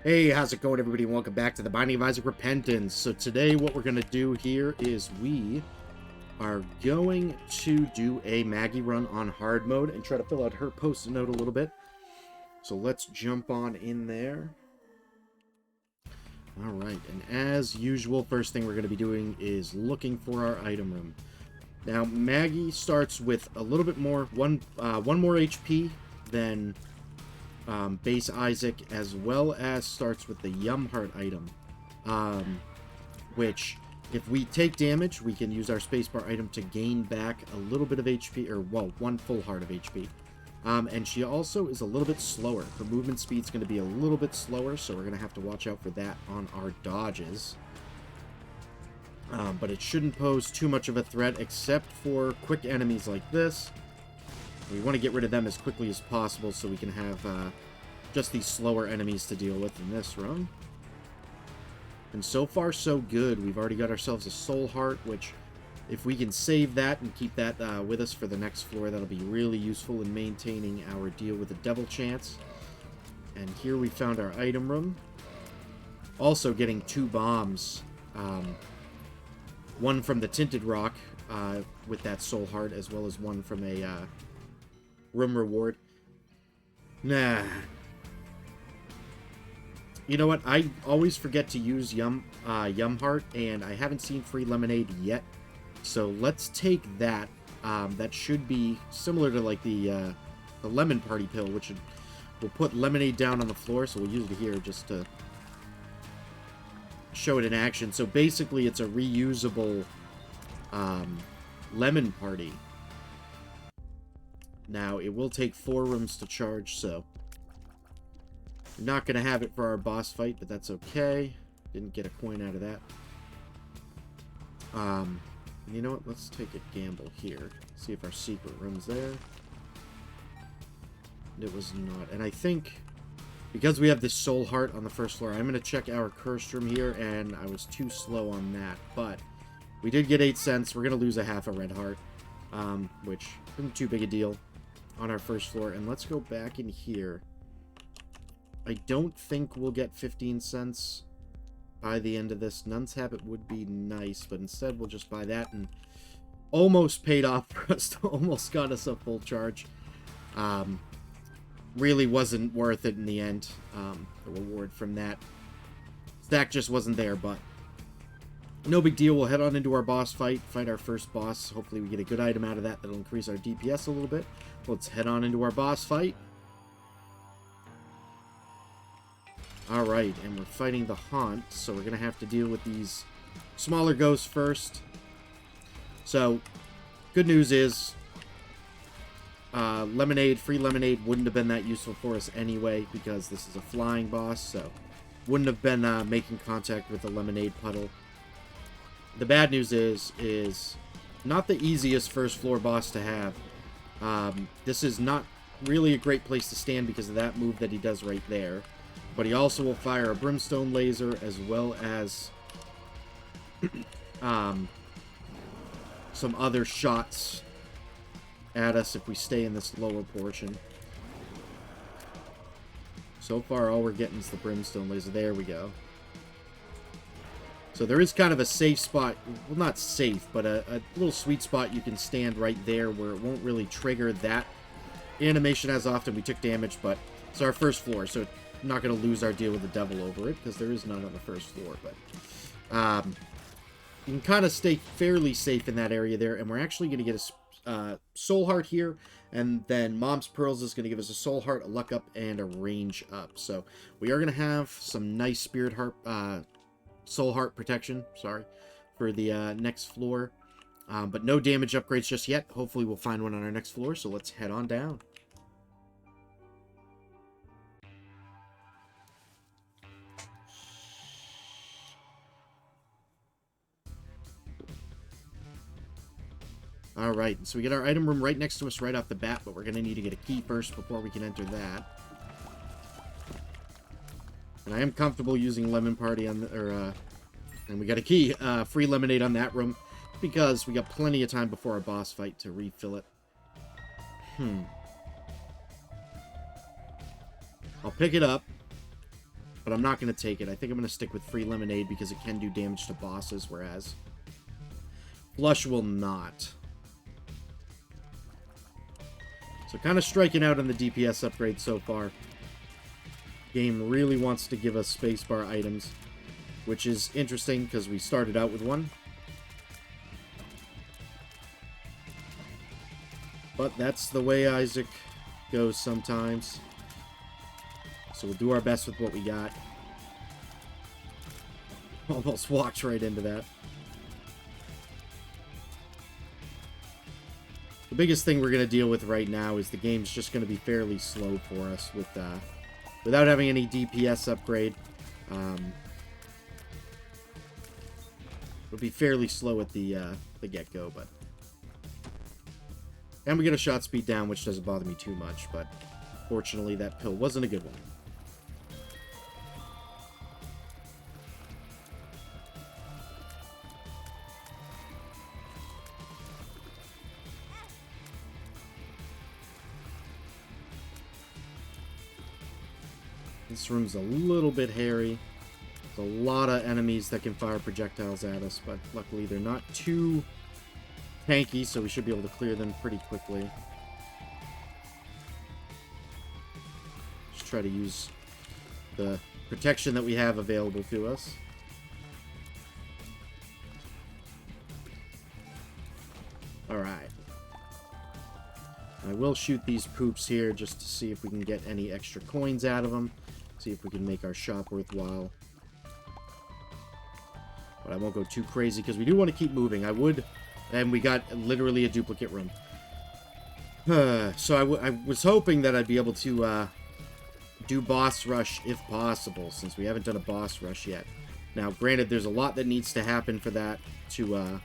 Hey, how's it going, everybody? And welcome back to the Binding of Isaac Repentance. So today what we're going to do here is we are going to do a Maggie run on hard mode and try to fill out her post-it note a little bit. So let's jump on in there. Alright, and as usual, first thing we're going to be doing is looking for our item room. Now, Maggie starts with a little bit more, one more HP than base Isaac, as well as starts with the Yum Heart item, which, if we take damage, we can use our spacebar item to gain back a little bit of HP, or, well, one full heart of HP. And she also is a little bit slower. Her movement speed's going to be a little bit slower, so we're going to have to watch out for that on our dodges. But it shouldn't pose too much of a threat, except for quick enemies like this. We want to get rid of them as quickly as possible so we can have just these slower enemies to deal with in this run. And so far, so good. We've already got ourselves a soul heart, which, if we can save that and keep that with us for the next floor, that'll be really useful in maintaining our deal with the devil chance. And here we found our item room. Also getting 2 bombs. One from the Tinted Rock with that soul heart, as well as one from a room reward. Nah. You know what? I always forget to use Yum Heart, and I haven't seen free lemonade yet. So let's take that. That should be similar to like the lemon party pill, which we'll put lemonade down on the floor. So we'll use it here just to show it in action. So basically, it's a reusable lemon party. Now, it will take 4 rooms to charge, so we're not going to have it for our boss fight, but that's okay. Didn't get a coin out of that. You know what? Let's take a gamble here. See if our secret room's there. It was not. And I think, because we have this soul heart on the first floor, I'm going to check our cursed room here, and I was too slow on that. But we did get 8 cents. We're going to lose a half a red heart, which isn't too big a deal on our first floor. And let's go back in here. I don't think we'll get 15 cents by the end of this. Nun's Habit would be nice, but instead we'll just buy that, and almost paid off for us. Almost got us a full charge. Really wasn't worth it in the end. The reward from that stack just wasn't there, but no big deal. We'll head on into our boss fight our first boss. Hopefully we get a good item out of that that'll increase our DPS a little bit. Let's head on into our boss fight. Alright, and we're fighting the Haunt, so we're going to have to deal with these smaller ghosts first. So, good news is, free lemonade wouldn't have been that useful for us anyway, because this is a flying boss, so wouldn't have been making contact with the lemonade puddle. The bad news is not the easiest first floor boss to have. This is not really a great place to stand because of that move that he does right there. But he also will fire a brimstone laser, as well as some other shots at us if we stay in this lower portion. So far, all we're getting is the brimstone laser. There we go. So there is kind of a safe spot. Well, not safe, but a little sweet spot you can stand right there where it won't really trigger that animation as often. We took damage, but it's our first floor, so not going to lose our deal with the devil over it, because there is none on the first floor, but you can kind of stay fairly safe in that area there, and we're actually going to get a soul heart here, and then Mom's Pearls is going to give us a soul heart, a luck up, and a range up. So we are going to have some nice spirit heart, soul heart protection, sorry, for the next floor, but no damage upgrades just yet. Hopefully we'll find one on our next floor, so let's head on down. Alright, so we get our item room right next to us right off the bat, but we're going to need to get a key first before we can enter that. And I am comfortable using Lemon Party on the, and we got a key, free lemonade on that room, because we got plenty of time before our boss fight to refill it. I'll pick it up. but I'm not going to take it. I think I'm going to stick with free lemonade because it can do damage to bosses, whereas flush will not. So kind of striking out on the DPS upgrade so far. Game really wants to give us spacebar items, which is interesting because we started out with one. But that's the way Isaac goes sometimes. So we'll do our best with what we got. Almost walked right into that. The biggest thing we're going to deal with right now is the game's just going to be fairly slow for us with without having any DPS upgrade. It'll be fairly slow at the get-go, but... And we get a shot speed down, which doesn't bother me too much, but fortunately that pill wasn't a good one. This room's a little bit hairy. There's a lot of enemies that can fire projectiles at us, but luckily they're not too tanky, so we should be able to clear them pretty quickly. Just try to use the protection that we have available to us. Alright. I will shoot these poops here just to see if we can get any extra coins out of them. See if we can make our shop worthwhile. But I won't go too crazy because we do want to keep moving. I would... And we got literally a duplicate room. So I was hoping that I'd be able to do boss rush if possible, since we haven't done a boss rush yet. Now, granted, there's a lot that needs to happen for that to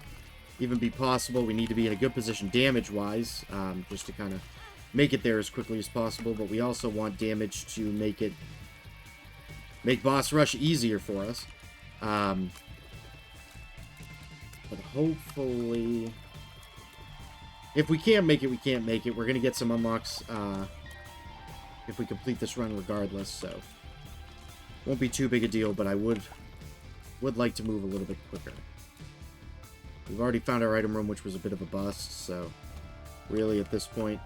even be possible. We need to be in a good position damage-wise, just to kind of make it there as quickly as possible. But we also want damage to make boss rush easier for us. But hopefully... If we can't make it, we can't make it. We're going to get some unlocks if we complete this run regardless, so... Won't be too big a deal, but I would like to move a little bit quicker. We've already found our item room, which was a bit of a bust, so... Really, at this point,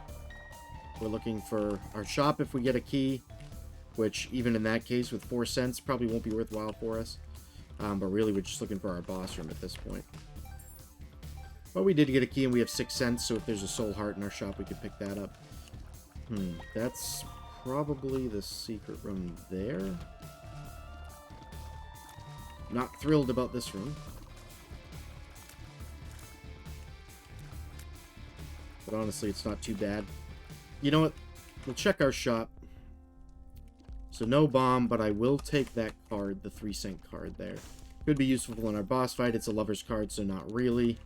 we're looking for our shop if we get a key, which, even in that case, with 4 cents, probably won't be worthwhile for us. But really, we're just looking for our boss room at this point. But we did get a key, and we have 6 cents, so if there's a soul heart in our shop, we could pick that up. That's probably the secret room there. Not thrilled about this room. But honestly, it's not too bad. You know what? We'll check our shop. So no bomb, but I will take that card, the 3-cent card there. Could be useful in our boss fight. It's a lover's card, so not really.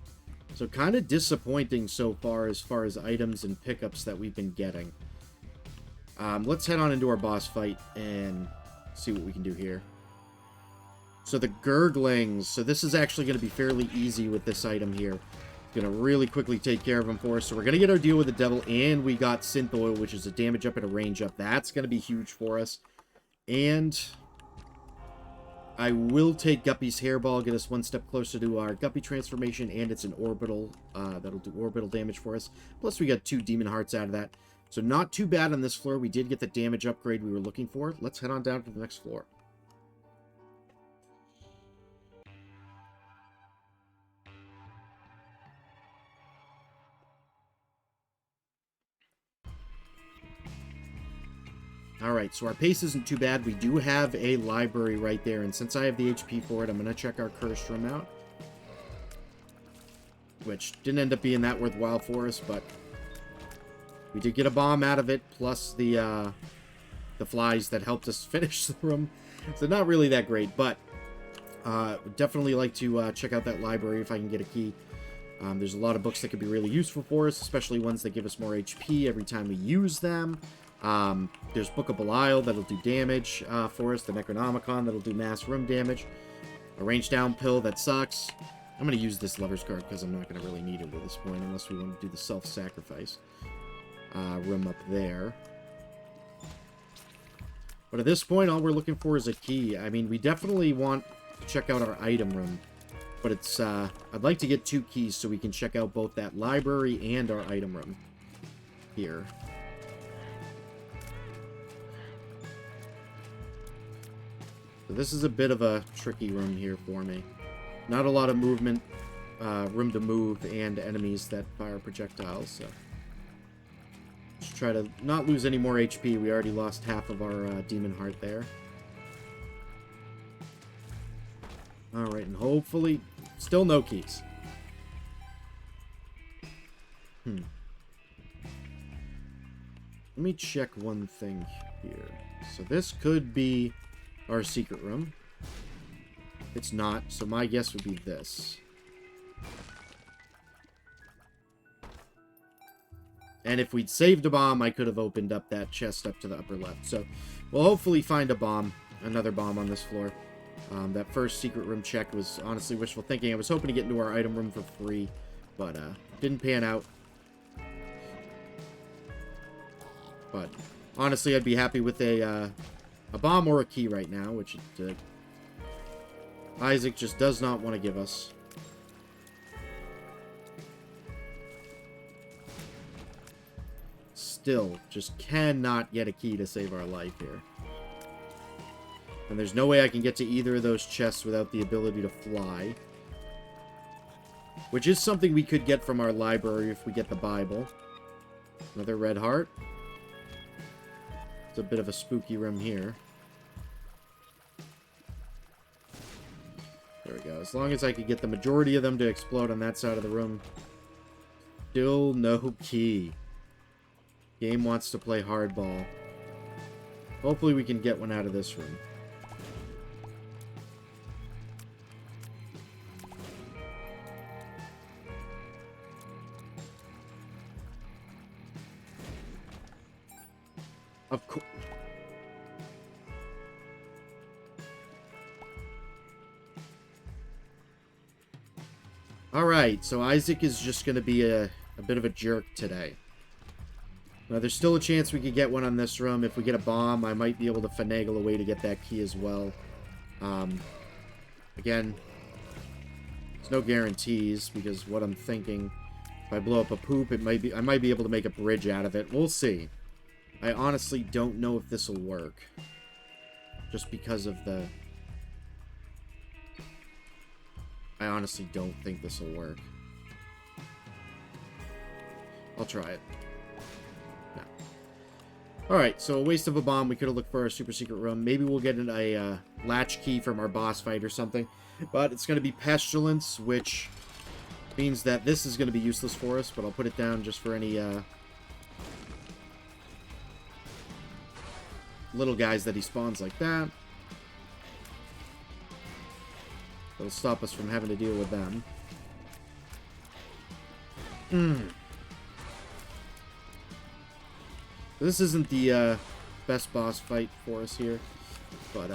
So kind of disappointing so far as items and pickups that we've been getting. Let's head on into our boss fight and see what we can do here. So the gurglings. So this is actually going to be fairly easy with this item here. It's going to really quickly take care of them for us. So we're going to get our deal with the devil, and we got synth oil, which is a damage up and a range up. That's going to be huge for us. And I will take Guppy's hairball, get us one step closer to our Guppy transformation, and it's an orbital. That'll do orbital damage for us. Plus, we got 2 demon hearts out of that. So not too bad on this floor. We did get the damage upgrade we were looking for. Let's head on down to the next floor. Alright, so our pace isn't too bad. We do have a library right there, and since I have the HP for it, I'm going to check our cursed room out. Which didn't end up being that worthwhile for us, but we did get a bomb out of it, plus the flies that helped us finish the room. So not really that great, but would definitely like to check out that library if I can get a key. There's a lot of books that could be really useful for us, especially ones that give us more HP every time we use them. There's Book of Belial that'll do damage for us. The Necronomicon that'll do mass room damage. A range down pill that sucks. I'm going to use this lover's card because I'm not going to really need it at this point unless we want to do the self-sacrifice room up there. But at this point, all we're looking for is a key. I mean, we definitely want to check out our item room. But it's, I'd like to get 2 keys so we can check out both that library and our item room. Here. So this is a bit of a tricky room here for me. Not a lot of movement, room to move, and enemies that fire projectiles, so... Just try to not lose any more HP. We already lost half of our demon heart there. Alright, and hopefully... Still no keys. Let me check one thing here. So this could be our secret room. It's not, so my guess would be this. And if we'd saved a bomb, I could have opened up that chest up to the upper left. So we'll hopefully find a bomb, another bomb on this floor. That first secret room check was honestly wishful thinking. I was hoping to get into our item room for free, but didn't pan out. But honestly, I'd be happy with a bomb or a key right now, which Isaac just does not want to give us. Still, just cannot get a key to save our life here. And there's no way I can get to either of those chests without the ability to fly. Which is something we could get from our library if we get the Bible. Another red heart. It's a bit of a spooky room here. There we go. As long as I could get the majority of them to explode on that side of the room. Still no key. Game wants to play hardball. Hopefully we can get one out of this room. Of course. Alright, so Isaac is just going to be a bit of a jerk today. Now, there's still a chance we could get one on this room. If we get a bomb, I might be able to finagle a way to get that key as well. Again, there's no guarantees, because what I'm thinking, if I blow up a poop, I might be able to make a bridge out of it. We'll see. I honestly don't know if this will work. Just because of the... I honestly don't think this will work. I'll try it. No. Alright, so a waste of a bomb. We could have looked for our super secret room. Maybe we'll get a latch key from our boss fight or something. But it's going to be Pestilence, which means that this is going to be useless for us. But I'll put it down just for any... little guys that he spawns like that. That'll stop us from having to deal with them. This isn't the best boss fight for us here, but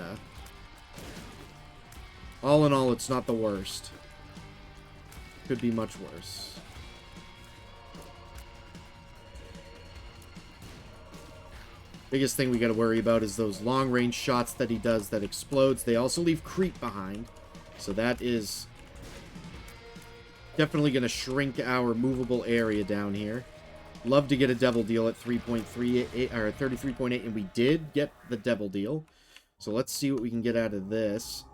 all in all, it's not the worst. Could be much worse. Biggest thing we gotta worry about is those long-range shots that he does that explodes. They also leave creep behind. So that is definitely gonna shrink our movable area down here. Love to get a devil deal at 3.38 or 33.8, and we did get the devil deal. So let's see what we can get out of this.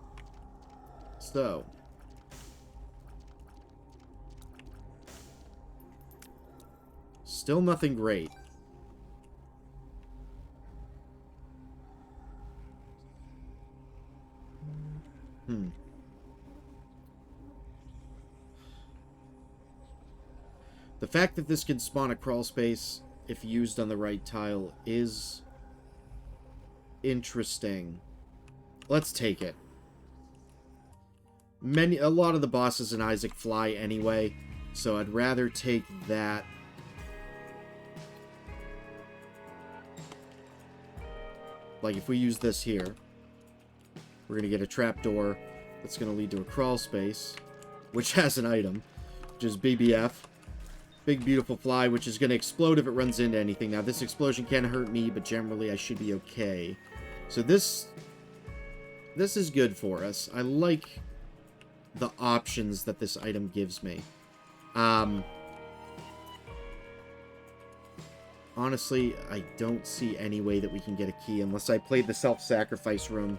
So still nothing great. The fact that this can spawn a crawl space, if used on the right tile, is interesting. Let's take it. A lot of the bosses in Isaac fly anyway, so I'd rather take that. Like, if we use this here, we're going to get a trapdoor that's going to lead to a crawl space, which has an item, which is BBF. Big Beautiful Fly, which is going to explode if it runs into anything. Now, this explosion can hurt me, but generally I should be okay. So this is good for us. I like the options that this item gives me. Honestly, I don't see any way that we can get a key unless I played the self-sacrifice room,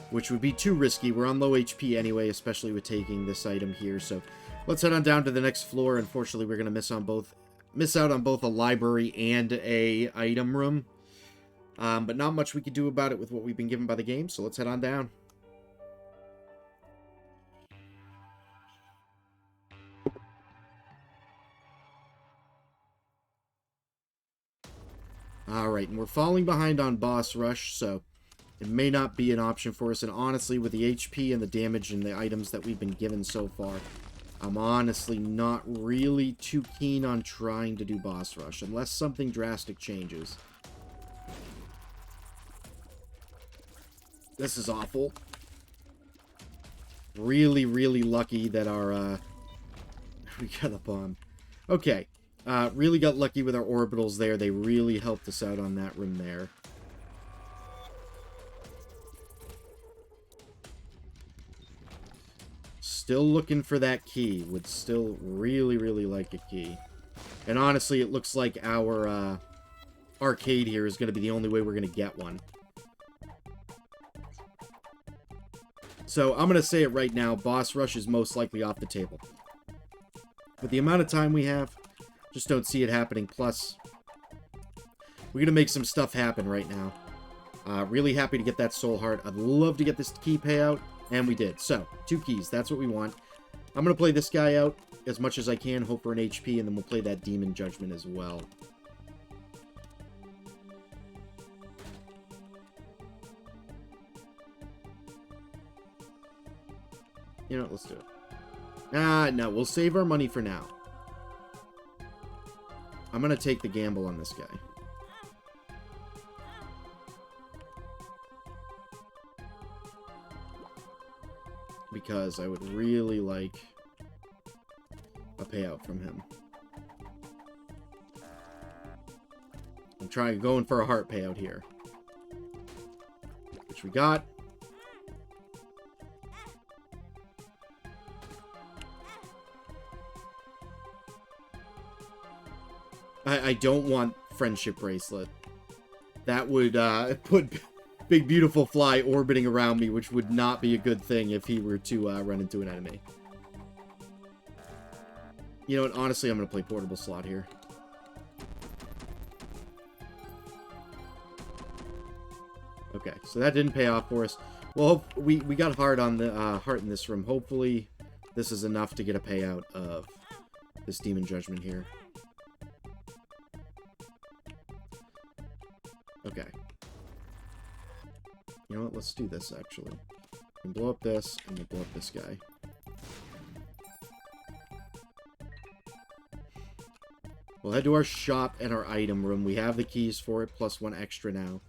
which would be too risky. We're on low HP anyway, especially with taking this item here. So let's head on down to the next floor. Unfortunately, we're going to miss out on both a library and a item room. But not much we can do about it with what we've been given by the game, so let's head on down. Alright, and we're falling behind on boss rush, so it may not be an option for us. And honestly, with the HP and the damage and the items that we've been given so far, I'm honestly not really too keen on trying to do boss rush, unless something drastic changes. This is awful. Really, really lucky that our, we got a bomb. Okay. Really got lucky with our orbitals there. They really helped us out on that room there. Still looking for that key. Would still really, really like a key. And honestly, it looks like our arcade here is going to be the only way we're going to get one. So I'm going to say it right now. Boss rush is most likely off the table. With the amount of time we have, just don't see it happening. Plus, we're going to make some stuff happen right now. Really happy to get that soul heart. I'd love to get this key payout, and we did. So, 2 keys. That's what we want. I'm going to play this guy out as much as I can, hope for an HP, and then we'll play that Demon Judgment as well. You know what? Let's do it. No. We'll save our money for now. I'm going to take the gamble on this guy. Because I would really like a payout from him. I'm going for a heart payout here. Which we got. I don't want friendship bracelet. That would put Big Beautiful Fly orbiting around me, which would not be a good thing if he were to run into an enemy. You know what? Honestly, I'm going to play Portable Slot here. Okay, so that didn't pay off for us. Well, we got hard on the heart in this room. Hopefully, this is enough to get a payout of this Demon Judgment here. Okay. You know what? Let's do this, actually. We can blow up this, and we'll blow up this guy. We'll head to our shop and our item room. We have the keys for it, plus 1 extra now.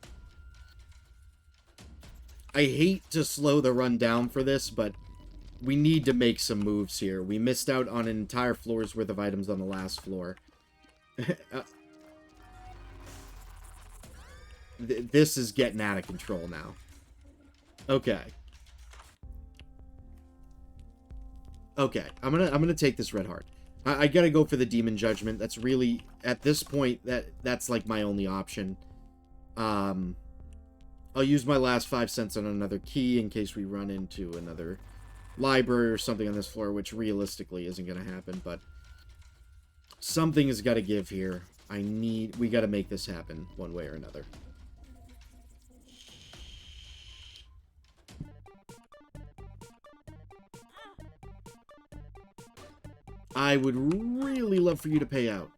I hate to slow the run down for this, but we need to make some moves here. We missed out on an entire floor's worth of items on the last floor. This is getting out of control now. Okay. Okay, I'm gonna take this red heart. I gotta go for the Demon Judgment. That's really, at this point, that's like my only option. I'll use my last 5 cents on another key in case we run into another library or something on this floor, which realistically isn't gonna happen, but something has got to give here. We gotta make this happen one way or another. I would really love for you to pay out.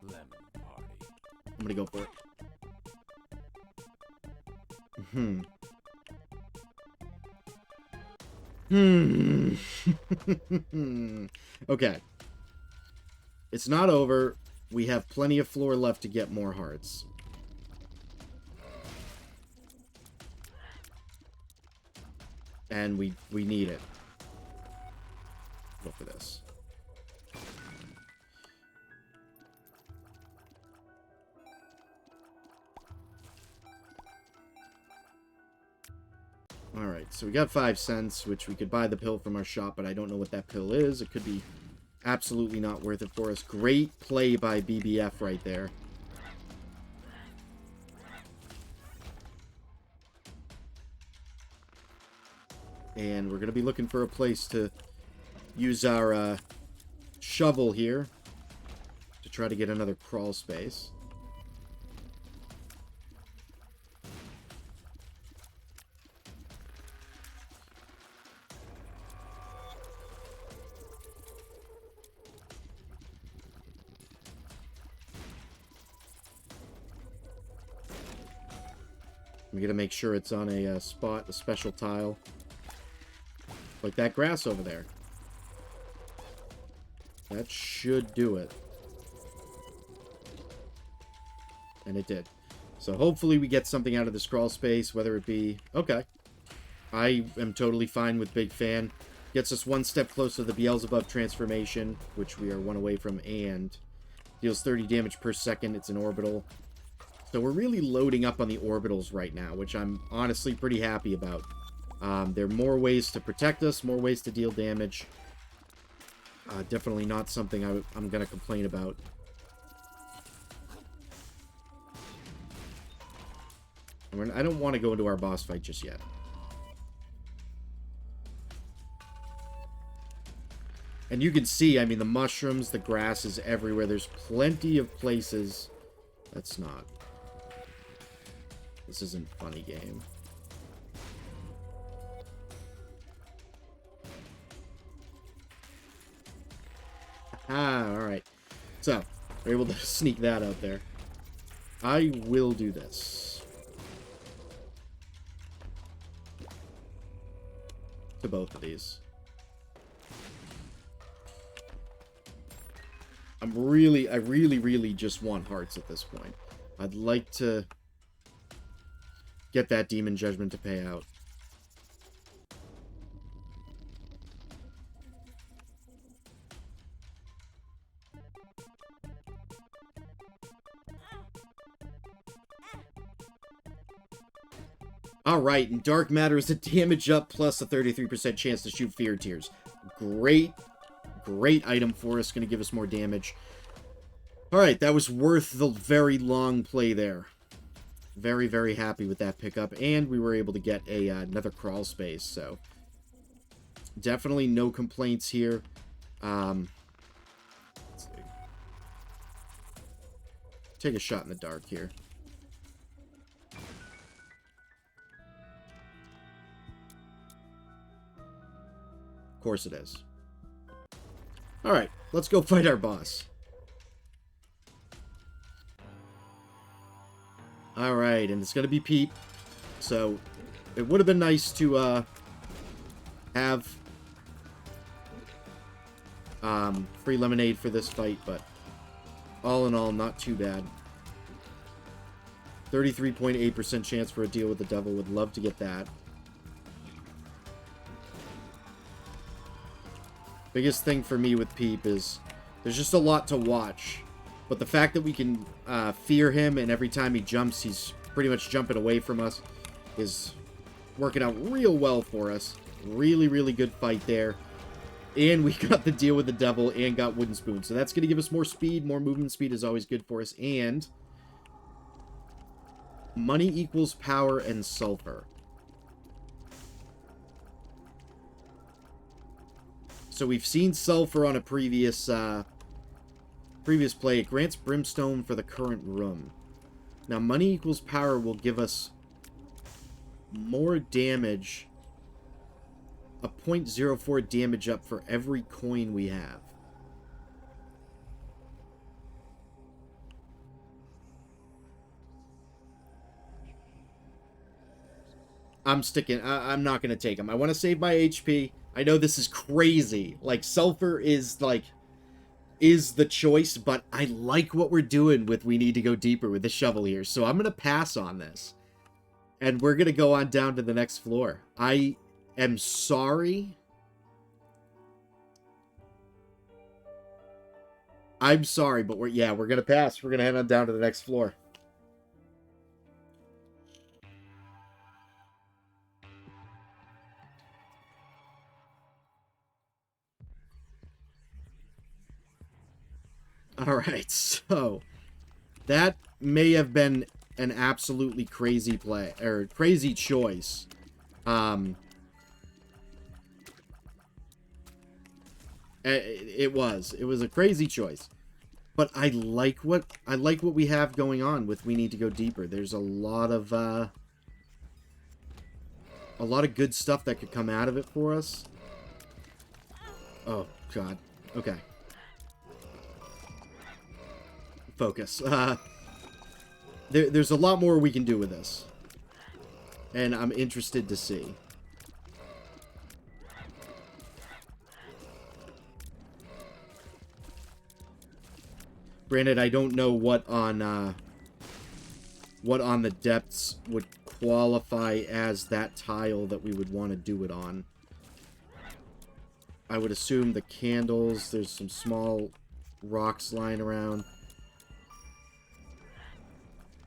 I'm gonna go for it. Okay. It's not over. We have plenty of floor left to get more hearts. And we need it. Go for this. Alright, so we got 5 cents, which we could buy the pill from our shop, but I don't know what that pill is. It could be absolutely not worth it for us. Great play by BBF right there. And we're going to be looking for a place to use our shovel here to try to get another crawl space. I'm going to make sure it's on a spot, a special tile. Like that grass over there. That should do it. And it did. So hopefully we get something out of this crawl space, whether it be... Okay. I am totally fine with Big Fan. Gets us one step closer to the Beelzebub transformation, which we are one away from, and deals 30 damage per second. It's an orbital. So we're really loading up on the orbitals right now, which I'm honestly pretty happy about. There are more ways to protect us, more ways to deal damage. Definitely not something I'm going to complain about. I don't want to go into our boss fight just yet. And you can see, I mean, the mushrooms, the grass is everywhere. There's plenty of places. That's not. This isn't a funny game. Alright. So, we're able to sneak that out there. I will do this. To both of these. I really just want hearts at this point. I'd like to get that Demon Judgment to pay out. Alright, and Dark Matter is a damage up plus a 33% chance to shoot Fear Tears. Great item for us. Going to give us more damage. Alright, that was worth the very long play there. Very happy with that pickup. And we were able to get another crawl space. So, definitely no complaints here. Let's see. Take a shot in the dark here. Of course it is. Alright, let's go fight our boss. Alright, and it's going to be Peep. So, it would have been nice to have free lemonade for this fight, but all in all, not too bad. 33.8% chance for a deal with the devil. Would love to get that. Biggest thing for me with Peep is there's just a lot to watch. But the fact that we can fear him, and every time he jumps, he's pretty much jumping away from us, is working out real well for us. Really good fight there. And we got the deal with the devil and got Wooden Spoon. So that's going to give us more speed. More movement speed is always good for us. And money equals power and sulfur. So we've seen sulfur on a previous play. It grants brimstone for the current room. Now, money equals power will give us more damage. A 0.04 damage up for every coin we have. I'm sticking. I'm not going to take them. I want to save my HP. I know this is crazy. Like, sulfur is the choice, but I like what we're doing with we need to go deeper with the shovel here. So I'm going to pass on this. And we're going to go on down to the next floor. I am sorry. I'm sorry, but we're going to pass. We're going to head on down to the next floor. Alright, so that may have been an absolutely crazy play, or crazy choice. It was a crazy choice. But I like what we have going on with We Need to Go Deeper. There's a lot of good stuff that could come out of it for us. Oh god. Okay. Focus. There's a lot more we can do with this. And I'm interested to see. Granted, I don't know what on the depths would qualify as that tile that we would want to do it on. I would assume the candles, there's some small rocks lying around.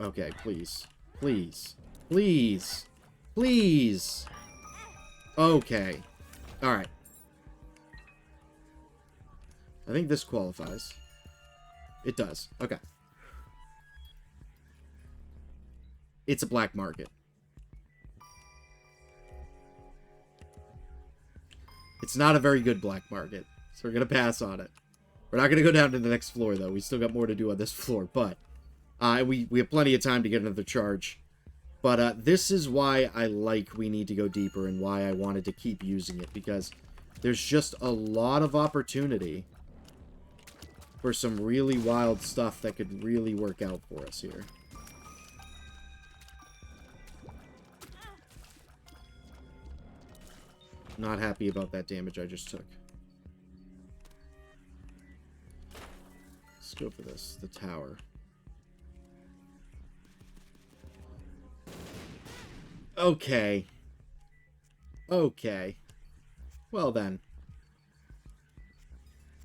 Okay, please. Please. Please. Please. Okay. Alright. I think this qualifies. It does. Okay. It's a black market. It's not a very good black market, so we're going to pass on it. We're not going to go down to the next floor, though. We still got more to do on this floor, but we have plenty of time to get another charge. But this is why I like We Need to Go Deeper and why I wanted to keep using it, because there's just a lot of opportunity for some really wild stuff that could really work out for us here. Not happy about that damage I just took. Let's go for this. The tower. Okay. Okay. Well then.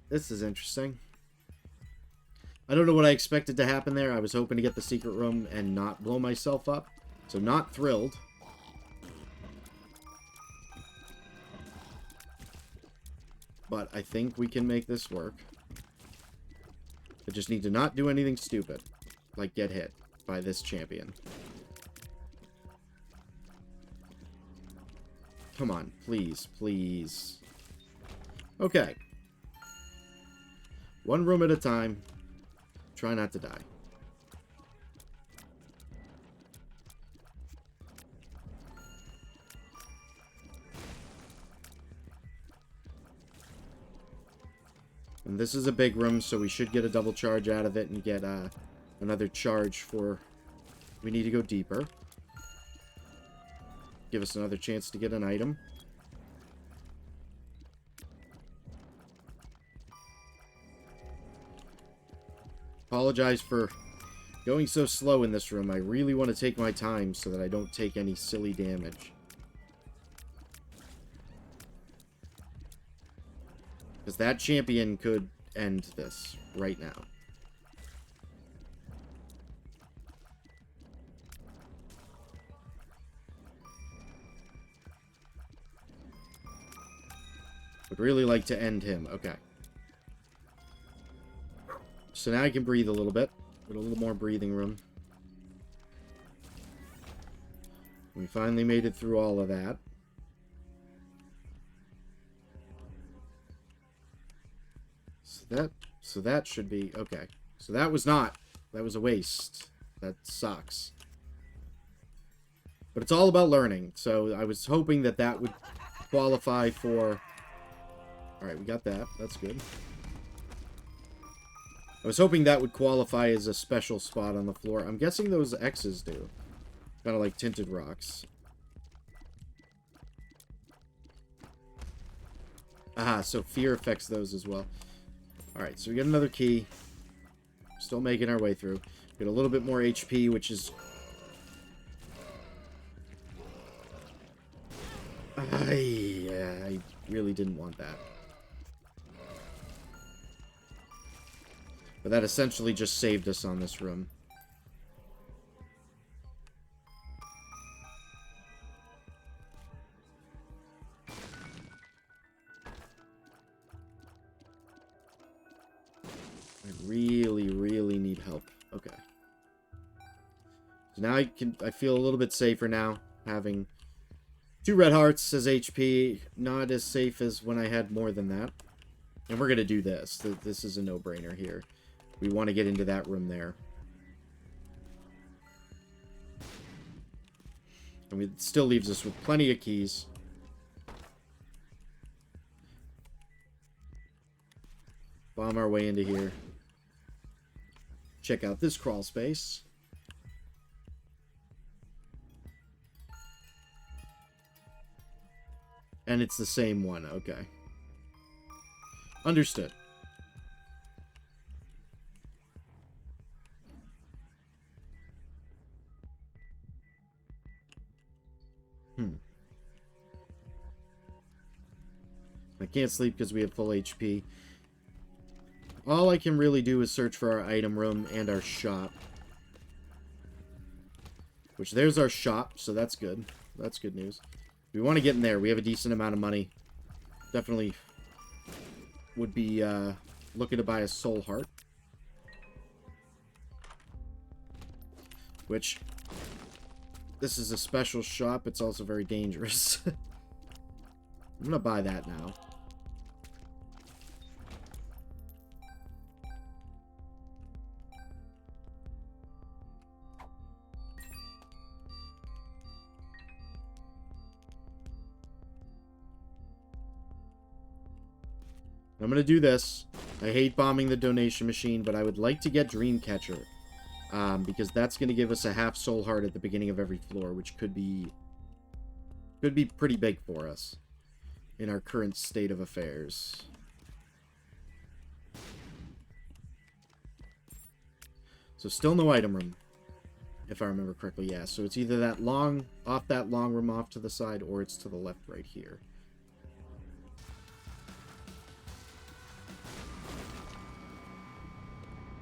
This is interesting. I don't know what I expected to happen there. I was hoping to get the secret room and not blow myself up. So not thrilled. But I think we can make this work. I just need to not do anything stupid. Like get hit by this champion. Come on, please, please. Okay. One room at a time. Try not to die. And this is a big room, so we should get a double charge out of it and get another charge for We Need to Go Deeper. Give us another chance to get an item. Apologize for going so slow in this room. I really want to take my time so that I don't take any silly damage. Because that champion could end this right now. Would really like to end him. Okay. So now I can breathe a little bit. With a little more breathing room. We finally made it through all of that. So that should be okay. So that was not. That was a waste. That sucks. But it's all about learning. So I was hoping that that would qualify for... Alright, we got that. That's good. I was hoping that would qualify as a special spot on the floor. I'm guessing those X's do. Kind of like tinted rocks. Aha, so fear affects those as well. Alright, so we get another key. Still making our way through. Get a little bit more HP, which is... I really didn't want that. But that essentially just saved us on this room. I So now I feel a little bit safer now, having 2 red hearts as HP. Not as safe as when I had more than that. And we're going to do this. This is a no-brainer here. We want to get into that room there. And it still leaves us with plenty of keys. Bomb our way into here. Check out this crawl space. And it's the same one. Okay. Understood. I can't sleep because we have full HP. All I can really do is search for our item room and our shop. Which, there's our shop, so that's good. That's good news. We want to get in there. We have a decent amount of money. Definitely would be looking to buy a soul heart. Which, this is a special shop. It's also very dangerous. I'm going to buy that now. I'm going to do this. I hate bombing the donation machine, but I would like to get Dreamcatcher. Because that's going to give us a half soul heart at the beginning of every floor, which could be pretty big for us in our current state of affairs. So still no item room, if I remember correctly. Yeah, so it's either that long room off to the side, or it's to the left right here.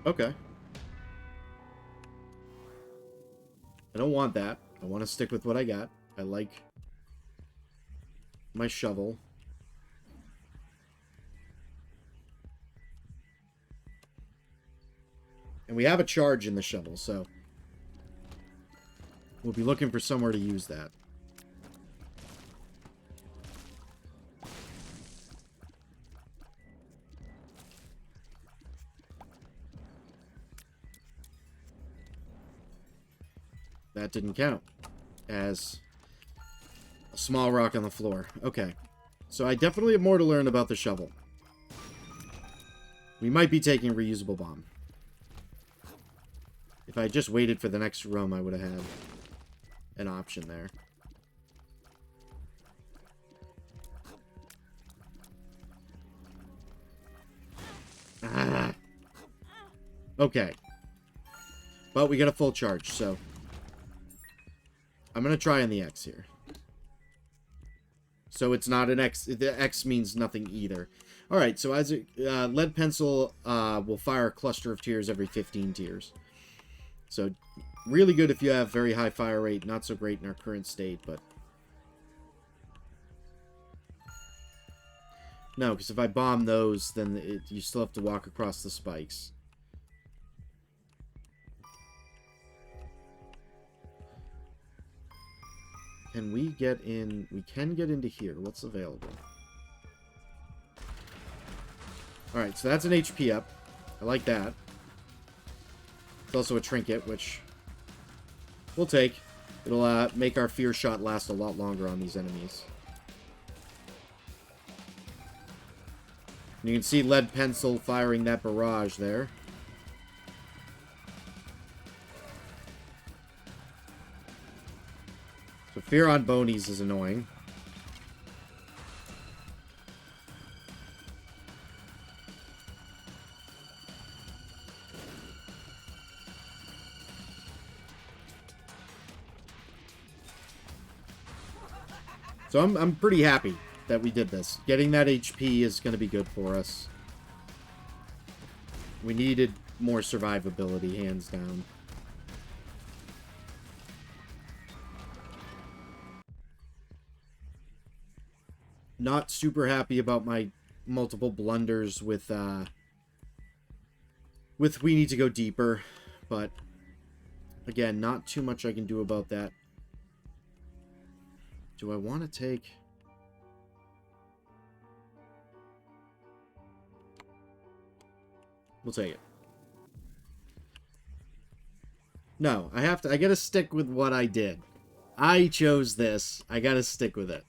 Okay. I don't want that. I want to stick with what I got. I like my shovel. And we have a charge in the shovel, so we'll be looking for somewhere to use that. That didn't count as a small rock on the floor. Okay. So I definitely have more to learn about the shovel. We might be taking a reusable bomb. If I had just waited for the next room, I would have had an option there. Ah. Okay. But we got a full charge, so I'm going to try on the X here. So it's not an X. The X means nothing either. Alright, so as lead pencil will fire a cluster of tears every 15 tears. So really good if you have very high fire rate. Not so great in our current state, but no, because if I bomb those, then you still have to walk across the spikes. Can we get in? We can get into here. What's available? Alright, so that's an HP up. I like that. It's also a trinket, which we'll take. It'll make our fear shot last a lot longer on these enemies. And you can see lead pencil firing that barrage there. So fear on bonies is annoying. So I'm pretty happy that we did this. Getting that HP is going to be good for us. We needed more survivability, hands down. Not super happy about my multiple blunders with we need to go deeper, but Again, not too much I can do about that. Do I want to take... We'll take it. No, I gotta stick with what I did. I chose this. I gotta stick with it.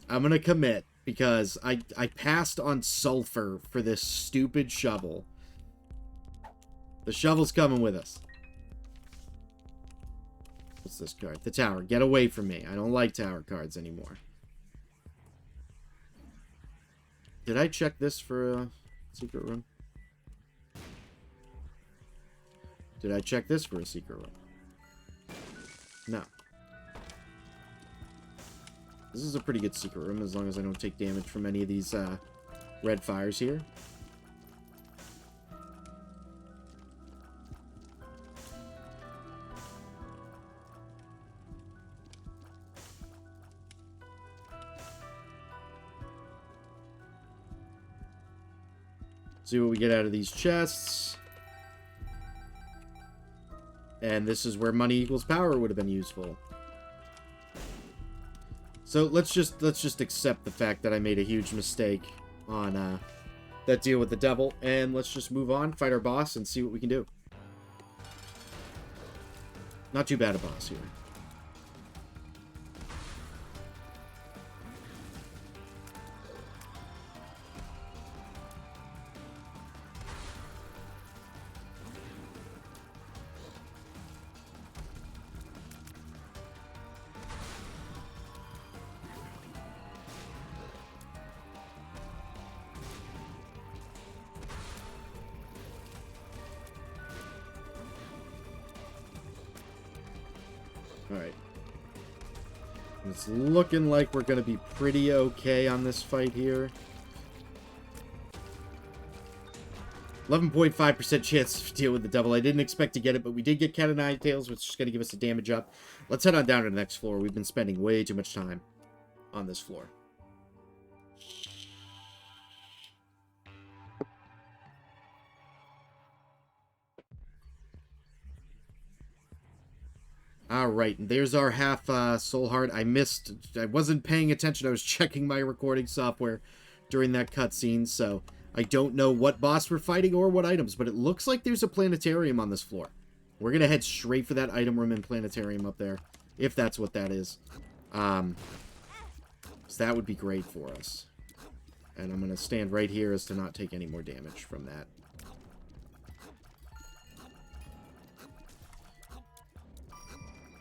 I'm gonna commit, because I passed on sulfur for this stupid shovel. The shovel's coming with us. What's this card? The tower. Get away from me. I don't like tower cards anymore. Did I check this for a secret room? Did I check this for a secret room? No. This is a pretty good secret room, as long as I don't take damage from any of these red fires here. See what we get out of these chests. And this is where money equals power would have been useful. So let's just accept the fact that I made a huge mistake on that deal with the devil, and let's just move on, fight our boss, and see what we can do. Not too bad a boss here. Alright. It's looking like we're going to be pretty okay on this fight here. 11.5% chance to deal with the devil. I didn't expect to get it, but we did get Cat of Nine Tails, which is going to give us a damage up. Let's head on down to the next floor. We've been spending way too much time on this floor. Alright, there's our half soul heart. I wasn't paying attention. I was checking my recording software during that cutscene, so I don't know what boss we're fighting or what items, but it looks like there's a planetarium on this floor. We're going to head straight for that item room and planetarium up there, if that's what that is. So that would be great for us. And I'm going to stand right here as to not take any more damage from that.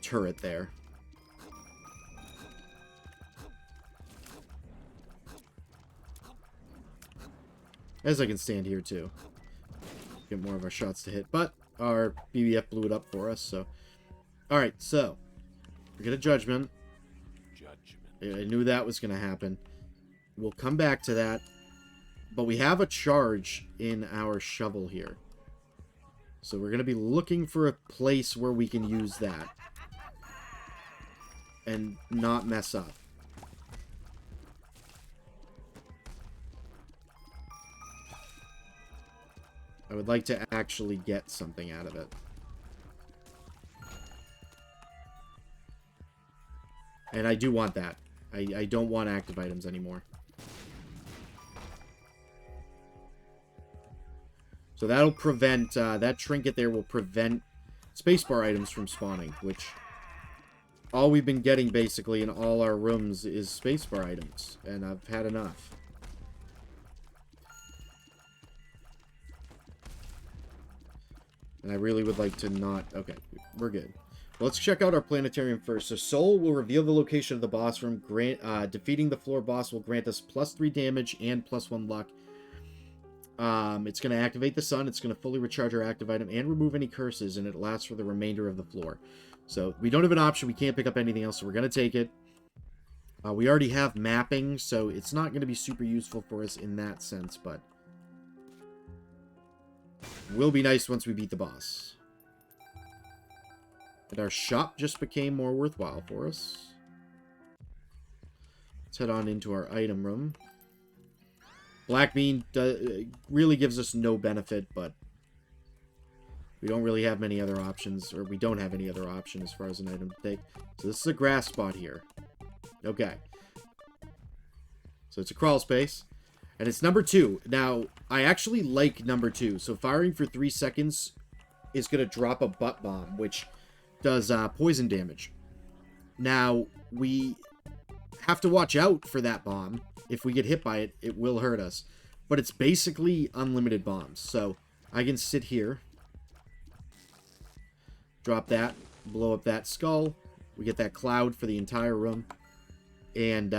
Turret there. As I can stand here too. Get more of our shots to hit. But our BBF blew it up for us, so. Alright, so. We get a judgment. I knew that was going to happen. We'll come back to that. But we have a charge in our shovel here. So we're going to be looking for a place where we can use that. And not mess up. I would like to actually get something out of it. And I do want that. I don't want active items anymore. So that'll prevent, that trinket there will prevent spacebar items from spawning, which all we've been getting basically in all our rooms is spacebar items, and I've had enough. And I really would like to not... Okay, we're good. Let's check out our planetarium first. So Soul will reveal the location of the boss room. Defeating the floor boss will grant us +3 damage and +1 luck. It's going to activate the sun. It's going to fully recharge our active item and remove any curses, and it lasts for the remainder of the floor. So we don't have an option. We can't pick up anything else, so we're going to take it. We already have mapping, so it's not going to be super useful for us in that sense, but will be nice once we beat the boss. And our shop just became more worthwhile for us. Let's head on into our item room. Black Bean really gives us no benefit, but We don't really have many other options, or we don't have any other option as far as an item to take. So this is a grass spot here. Okay. So it's a crawl space. And it's number 2. Now, I actually like number 2. So firing for 3 seconds is going to drop a butt bomb, which does poison damage. Now, we have to watch out for that bomb. If we get hit by it, it will hurt us. But it's basically unlimited bombs. So I can sit here, drop that, blow up that skull. We get that cloud for the entire room. And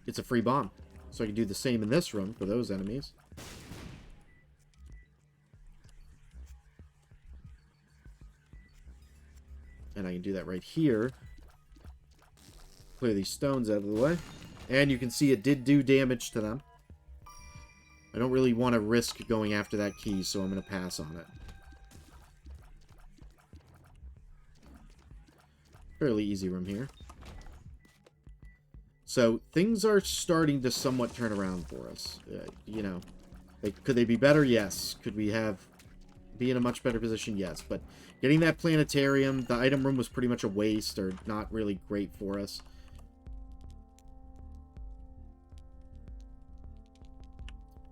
it's a free bomb. So I can do the same in this room for those enemies. And I can do that right here. Clear these stones out of the way. And you can see it did do damage to them. I don't really want to risk going after that key, so I'm going to pass on it. Fairly easy room here. So, things are starting to somewhat turn around for us. You know, could they be better? Yes. Could we be in a much better position? Yes. But getting that planetarium, the item room was pretty much a waste, or not really great for us.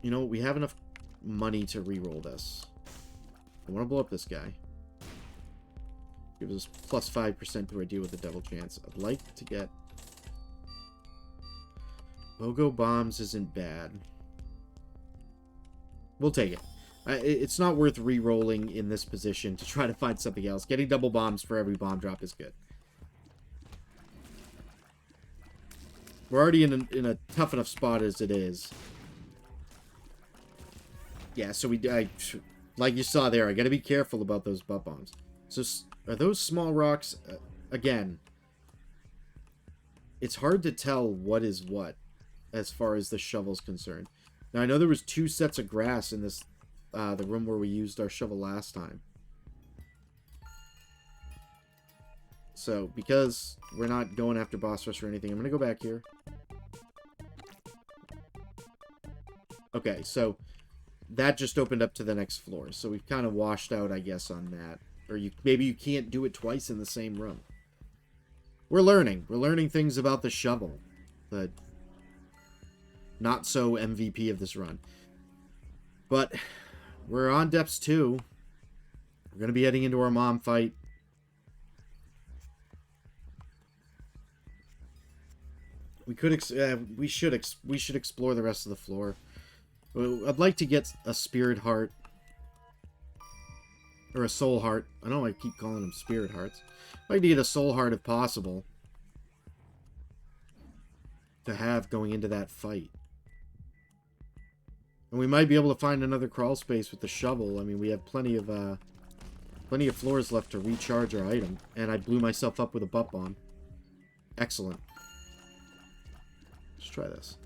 You know, we have enough money to reroll this. I want to blow up this guy. Gives us plus 5% to our deal with the devil chance. I'd like to get... BOGO bombs isn't bad. We'll take it. It's not worth re-rolling in this position to try to find something else. Getting double bombs for every bomb drop is good. We're already in a tough enough spot as it is. Yeah, so like you saw there, I gotta be careful about those butt bombs. So, are those small rocks? Again, it's hard to tell what is what as far as the shovel's concerned. Now, I know there was 2 sets of grass in this, the room where we used our shovel last time. So, because we're not going after boss rush or anything, I'm gonna go back here. Okay, so that just opened up to the next floor. So we've kind of washed out, I guess, on that. Or maybe you can't do it twice in the same room. We're learning. We're learning things about the shovel. The not so MVP of this run. But we're on depths 2. We're going to be heading into our mom fight. We should explore the rest of the floor. I'd like to get a spirit heart. Or a soul heart. I don't know why I keep calling them spirit hearts. I'd like to get a soul heart if possible. To have going into that fight. And we might be able to find another crawl space with the shovel. I mean, we have plenty of floors left to recharge our item. And I blew myself up with a butt bomb. Excellent. Let's try this.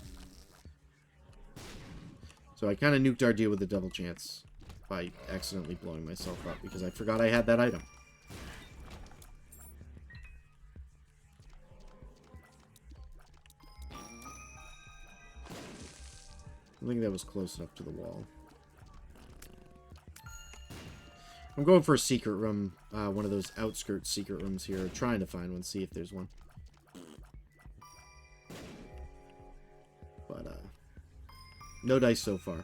So I kind of nuked our deal with the double chance by accidentally blowing myself up because I forgot I had that item. I think that was close enough to the wall. I'm going for a secret room, one of those outskirts secret rooms here. Trying to find one, see if there's one. But, no dice so far.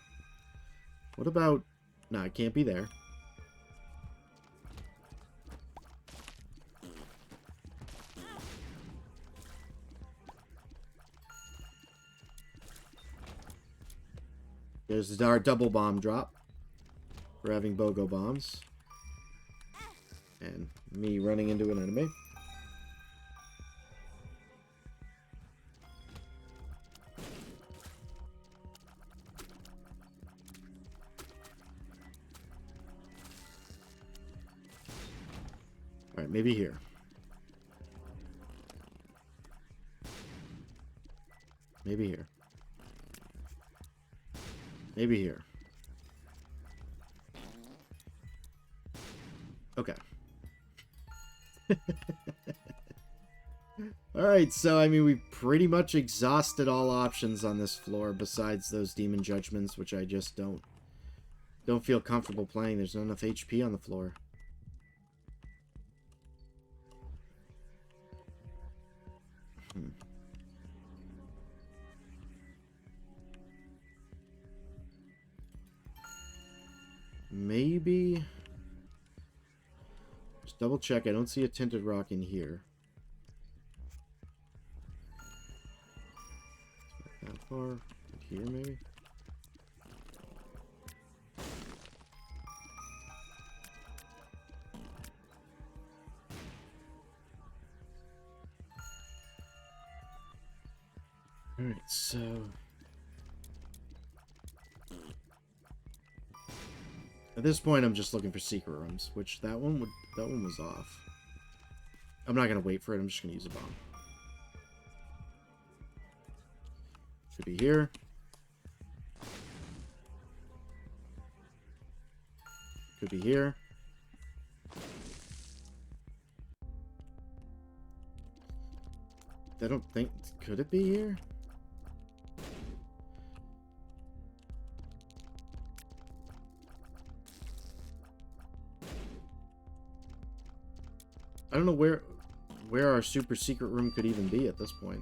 What about... No, it can't be there. There's our double bomb drop. For having BOGO bombs. And me running into an enemy. Alright, maybe here. Maybe here. Maybe here. Okay. Alright, so, I mean, we pretty much exhausted all options on this floor besides those demon judgments, which I just don't don't feel comfortable playing. There's not enough HP on the floor. Maybe... Just double check. I don't see a tinted rock in here. Not that far. Here, maybe? Alright, so... At this point, I'm just looking for secret rooms, which that one was off. I'm not gonna wait for it. I'm just gonna use a bomb. Should be here. Could be here. I don't think... Could it be here? I don't know where our super secret room could even be at this point.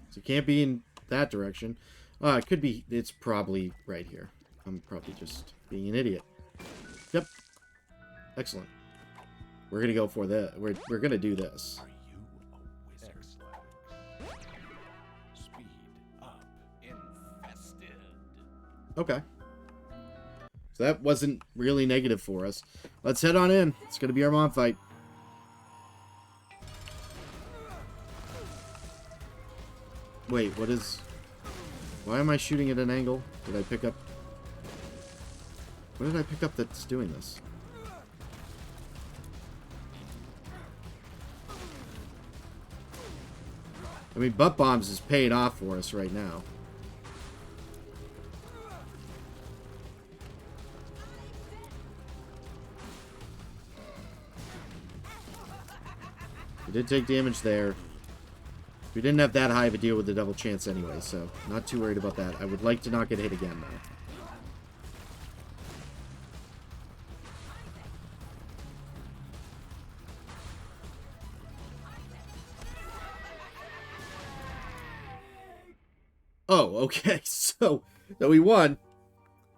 So it can't be in that direction. It could be... It's probably right here. I'm probably just being an idiot. Yep. Excellent. We're gonna go for that. We're gonna do this. Are you a wizard? Speed up. Infested. Okay. So that wasn't really negative for us. Let's head on in. It's gonna be our mom fight. Wait, what is... Why am I shooting at an angle? Did I pick up... What did I pick up that's doing this? I mean, butt bombs is paying off for us right now. We did take damage there. We didn't have that high of a deal with the double chance anyway, so not too worried about that. I would like to not get hit again, though. Oh, okay. So we won.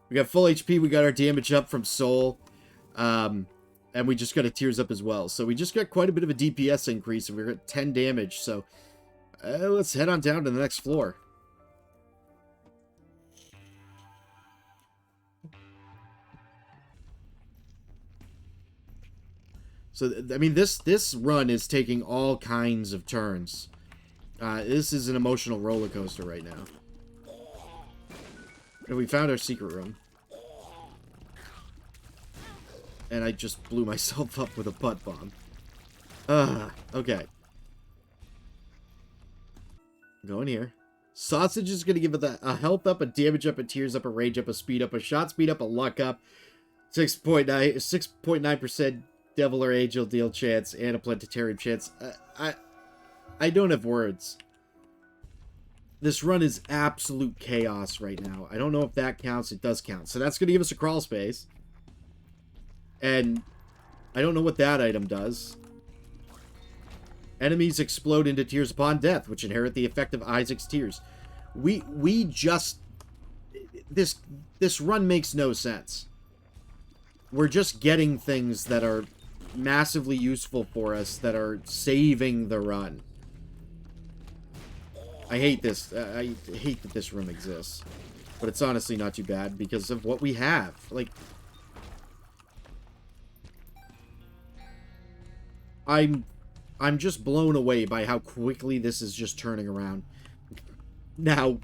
We got full HP. We got our damage up from Soul. And we just got a Tears up as well. So we just got quite a bit of a DPS increase. And we're at 10 damage. So let's head on down to the next floor. So, I mean, this run is taking all kinds of turns. This is an emotional roller coaster right now. And we found our secret room. And I just blew myself up with a butt bomb. Okay. Go in here. Sausage is going to give it a health up, a damage up, a tears up, a rage up, a speed up, a shot speed up, a luck up. 6.9% devil or angel deal chance, and a planetarium chance. I don't have words. This run is absolute chaos right now. I don't know if that counts. It does count. So that's going to give us a crawl space. And I don't know what that item does. Enemies explode into tears upon death, which inherit the effect of Isaac's tears. We just... This run makes no sense. We're just getting things that are massively useful for us, that are saving the run. I hate this. I hate that this room exists. But it's honestly not too bad because of what we have. Like... I'm just blown away by how quickly this is just turning around. Now,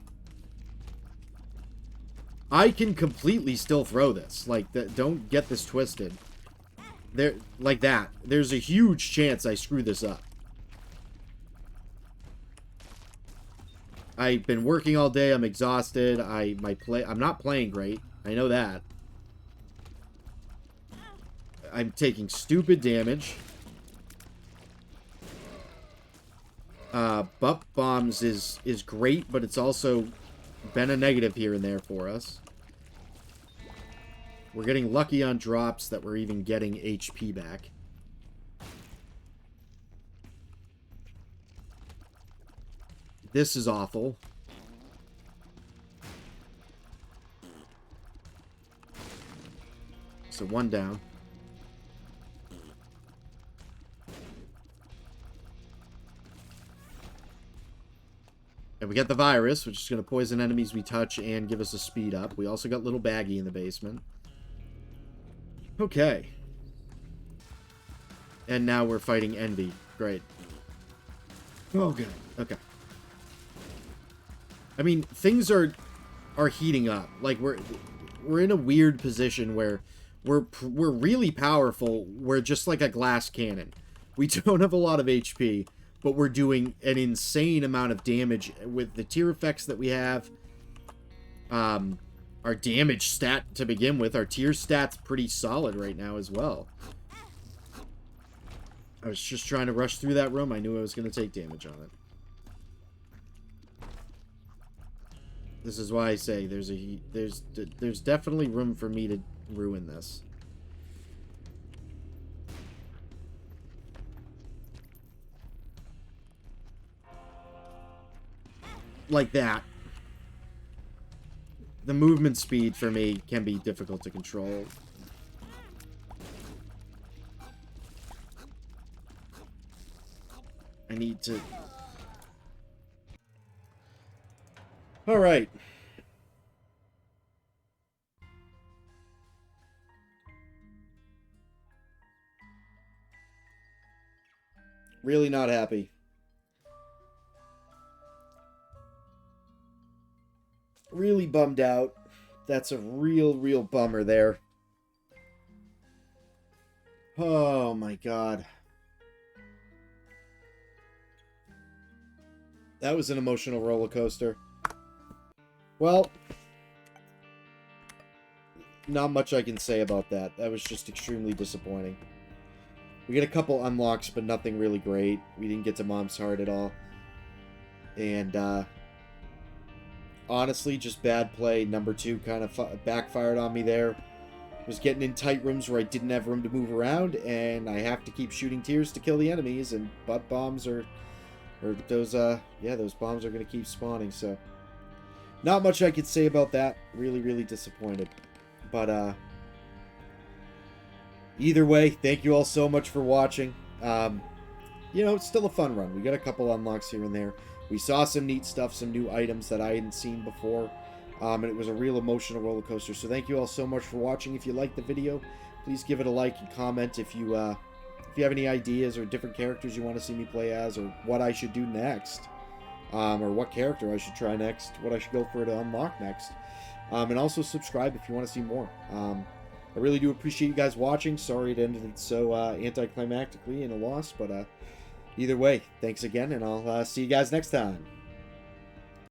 I can completely still throw this. Like, don't get this twisted. Like that. There's a huge chance I screw this up. I've been working all day. I'm exhausted. I'm not playing great. I know that. I'm taking stupid damage. Butt bombs is great, but it's also been a negative here and there for us. We're getting lucky on drops that we're even getting HP back. This is awful. So one down. And we get the virus, which is going to poison enemies we touch and give us a speed up. We also got little Baggy in the basement. Okay. And now we're fighting Envy. Great. Oh, good. Okay. I mean, things are heating up. Like, we're in a weird position where we're really powerful. We're just like a glass cannon. We don't have a lot of HP, but we're doing an insane amount of damage with the tier effects that we have. Our damage stat to begin with, our tier stat's pretty solid right now as well. I was just trying to rush through that room. I knew I was going to take damage on it. This is why I say there's definitely room for me to ruin this. Like that. The movement speed for me can be difficult to control. I need to... Alright. Really not happy. Really bummed out. That's a real bummer there. Oh my god. That was an emotional roller coaster. Well, not much I can say about that. That was just extremely disappointing. We get a couple unlocks, but nothing really great. We didn't get to Mom's Heart at all. And, honestly, just bad play. Number 2 kind of backfired on me there. Was getting in tight rooms where I didn't have room to move around, and I have to keep shooting tears to kill the enemies, and butt bombs are... Or those, yeah, those bombs are going to keep spawning, so... Not much I could say about that. Really disappointed. But, either way, thank you all so much for watching. You know, it's still a fun run. We got a couple unlocks here and there. We saw some neat stuff, some new items that I hadn't seen before. And it was a real emotional roller coaster. So thank you all so much for watching. If you liked the video, please give it a like and comment if you have any ideas or different characters you want to see me play as, or what I should do next. Or what character I should try next, what I should go for to unlock next. And also subscribe if you want to see more. I really do appreciate you guys watching. Sorry it ended so anticlimactically in a loss, but either way, thanks again, and I'll see you guys next time.